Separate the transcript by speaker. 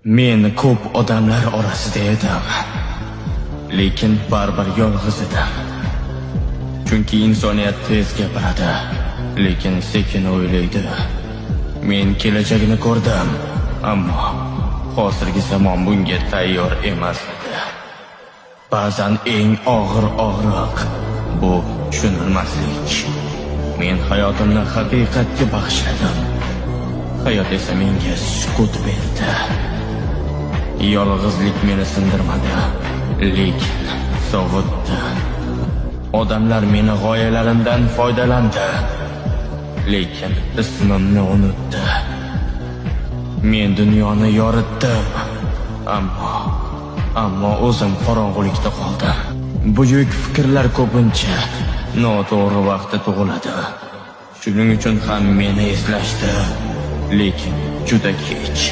Speaker 1: Men ko'p odamlar orasida edim, lekin baribir yolg'iz edim. Chunki insoniyat tez gapiradi, lekin sekin o'ylaydi. Men kelajagini ko'rdim, ammo hozirgi zamon bunga tayyor emas edi. Ba'zan eng og'ir og'riq bu tushunilmaslik. Men hayotimni haqiqatga bag'ishladim. Hayot esa menga sukut berdi. Yolg'izlik meni sindirmadi, lekin sovutdi. Odamlar meni g'oyalarimdan foydalandi, lekin ismimni unutdi. Men dunyoni yoritdim, ammo o'zim qorong'ulikda qoldim. Buyuk fikrlar ko'pincha noto'g'ri vaqtda tug'iladi. Shuning uchun ham meni eslashdi, lekin juda kech.